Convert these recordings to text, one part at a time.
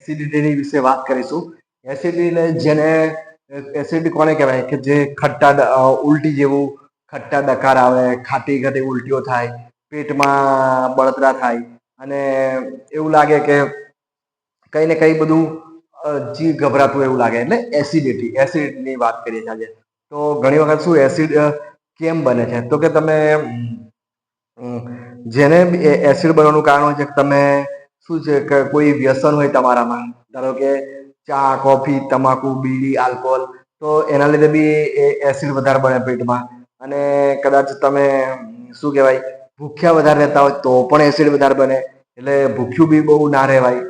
એસિડિટીની વિશે વાત કરીશું. એસિડિટી જેને એસિડિટી કોને કહેવાય કે જે ઉલટી જેવું ખટ્ટા ડકાર આવે, ખાટી ખાટી ઉલટીઓ થાય, પેટમાં બળતરા થાય અને એવું લાગે કે કઈ ને કઈ બધું જીવ ગભરાતું એવું લાગે, એટલે એસિડિટીની વાત કરીએ છીએ આજે. તો ઘણી વખત શું એસિડ કેમ બને છે તો કે તમે જેને એસિડ બનવાનું કારણ હોય છે કે તમે શું છે કે કોઈ વ્યસન હોય તમારામાં, ધારો કે ચા, કોફી, તમાકુ, બીડી, આલ્કોહોલ, તો એના લીધે બી એસિડ વધારે બને પેટમાં. અને કદાચ તમે શું કહેવાય ભૂખ્યા વધારે રહેતા હોય તો પણ એસિડ વધારે બને. એટલે ભૂખ્યું બી બહુ ના રહેવાય,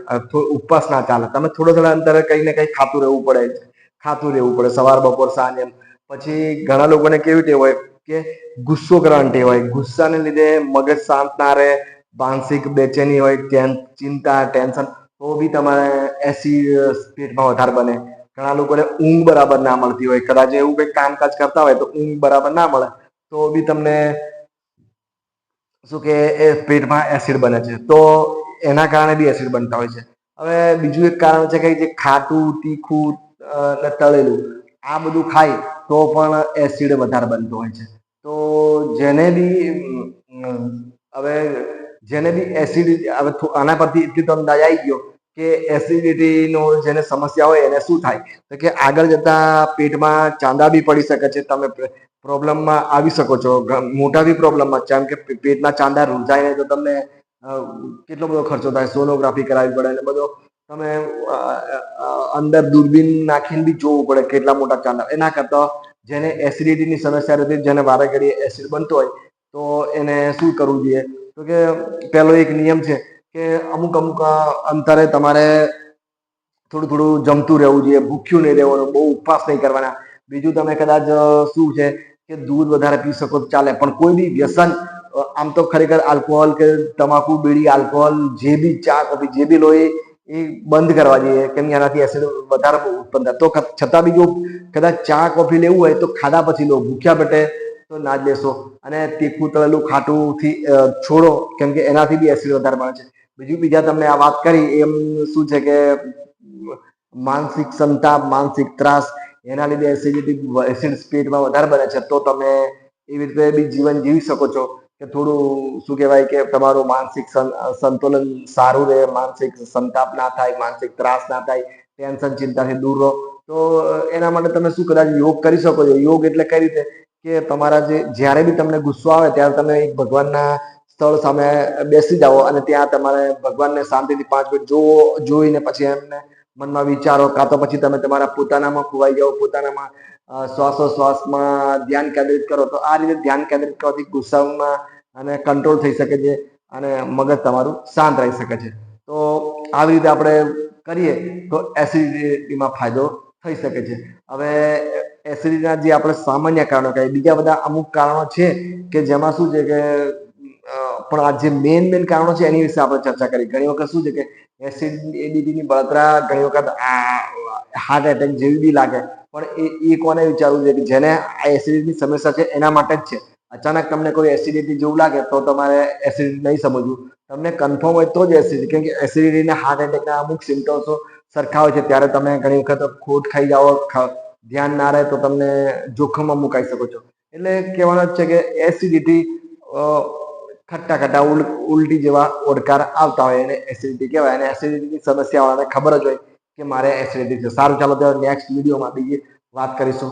ઉપવાસ ના ચાલે, તમે થોડા અંતરે કંઈ ને કંઈ ખાતું રહેવું પડે સવાર બપોર સાંજ એમ. પછી ઘણા લોકોને કેવી ટેવ હોય કે ગુસ્સો કરવાની ટેવ હોય, ગુસ્સાને લીધે મગજ શાંત ના રહે, માનસિક બેચેની હોય, ચિંતા, ટેન્શન, તો બી તમારે એસિડ પેટમાં વધારે બને. ઘણા લોકોને ઊંઘ બરાબર ના મળતી હોય, કદાચ એવું કંઈક કામકાજ કરતા હોય તો ઊંઘ બરાબર ના મળે તો બી તમને શું કે એ પેટમાં એસિડ બને છે. તો એના કારણે બી એસિડ બનતા હોય છે. હવે બીજું એક કારણ છે કે જે ખાટું, તીખું ને તળેલું આ બધું ખાય તો પણ એસિડ વધારે બનતો હોય છે. તો જેને બી હવે જેને બી એસિડિટી, હવે આના પરથી એટલી તો અંદાજ આવી ગયો કે એસિડિટીનો જેને સમસ્યા હોય એને શું થાય તો કે આગળ જતા પેટમાં ચાંદા બી પડી શકે છે, તમે પ્રોબ્લેમમાં આવી શકો છો, મોટા બી પ્રોબ્લેમમાં. જેમ કે પેટના ચાંદા રૂંધાય નહીં તો તમને કેટલો બધો ખર્ચો થાય, સોનોગ્રાફી કરાવવી પડે અને બધો તમે અંદર દૂરબીન નાખીને બી જોવું પડે કેટલા મોટા ચાંદા. એના કરતા જેને એસિડિટીની સમસ્યા રહેતી, જેને વારે ઘડીએ એસિડ બનતો હોય તો એને શું કરવું જોઈએ તો કે પેલો એક નિયમ છે કે અમુક અમુક અંતરે તમારે થોડું જમતું રહેવું જોઈએ, ભૂખ્યું નહીં રહેવાનું, બહુ ઉપવાસ નહીં કરવાના. બીજું તમે કદાચ શું છે કે દૂધ વધારે પી શકો તો ચાલે, પણ કોઈ બી વ્યસન આમ તો ખરેખર આલ્કોહોલ કે તમાકુ, બીડી, આલ્કોહોલ જે બી ચા, કોફી જે બી લો એ બંધ કરવા જોઈએ, કેમ કે એનાથી એસિડ વધારે ઉત્પન્ન થાય. તો છતાં બી જો કદાચ ચા કોફી લેવું હોય તો ખાધા પછી લો, ભૂખ્યા પેટે તો ના જ લેશો. અને તીખું તળેલું ખાટું થી છોડો, કેમ કે એનાથી બી એસિડ વધારે બને છે. બીજા તમને આ વાત કરી એમ શું છે કે માનસિક સંતાપ, માનસિક ત્રાસ, એના લીધે એસિડ પેટમાં વધારે બને છે. તો તમે એવી રીતે બી જીવન જીવી શકો છો કે થોડું શું કહેવાય કે તમારું માનસિક સંતુલન સારું રહે, માનસિક સંતાપ ના થાય, માનસિક ત્રાસ ના થાય, ટેન્શન ચિંતાથી દૂર રહો. તો એના માટે તમે શું કદાચ યોગ કરી શકો છો. યોગ એટલે કઈ રીતે કે તમારા જ્યારે બી તમને ગુસ્સો આવે ત્યારે તમે એક ભગવાનના સ્થળ સામે બેસી જાઓ અને ત્યાં તમારે ભગવાનને શાંતિથી 5 મિનિટ જોઈને પછી એમને મનમાં વિચારો, કાં તો પછી તમે તમારા પોતાનામાં ખોવાઈ જાઓ, પોતાનામાં શ્વાસોશ્વાસમાં ધ્યાન કેન્દ્રિત કરો. તો આ રીતે ધ્યાન કેન્દ્રિત કરવાથી ગુસ્સામાં અને કંટ્રોલ થઈ શકે છે અને મગજ તમારું શાંત રહી શકે છે. તો આવી રીતે આપણે કરીએ તો એસિડિટીમાં ફાયદો થઈ શકે છે. હવે એસિડિટીના જે આપણે સામાન્ય કારણો કહીએ, બીજા બધા અમુક કારણો છે કે જેમાં શું છે કે પણ આ જે મેઇન કારણો છે એની વિશે આપણે ચર્ચા કરી. ઘણી વખત શું છે કે એસિડિટીની બળતરા ઘણી વખત હાર્ટ એટેક જેવી બી લાગે, પણ એ કોને વિચારવું છે કે જેને આ એસિડિટીની સમસ્યા છે એના માટે જ છે. અચાનક તમને કોઈ એસિડિટી જેવું લાગે તો તમારે એસિડિટી નહીં સમજવું. તમને કન્ફર્મ હોય તો જ એસિડિટી, કેમ કે એસિડિટી અને હાર્ટ એટેકના અમુક સિમ્ટમ્સો સરખા હોય છે. ત્યારે તમે ઘણી વખત ખોટ ખાઈ જાઓ, ધ્યાન ના રહે તો તમને જોખમમાં મુકાઈ શકો છો. એટલે કહેવાનું જ છે કે એસિડિટી ખટ્ટા ખટ્ટા ઉલટી જેવા ઓડકાર આવતા હોય એને એસિડિટી કહેવાય. અને એસિડિટીની સમસ્યા વાળાને ખબર જ હોય કે મારે એસિડિટી છે. સારું, ચાલો તો નેક્સ્ટ વિડીયોમાં બીજી વાત કરીશું.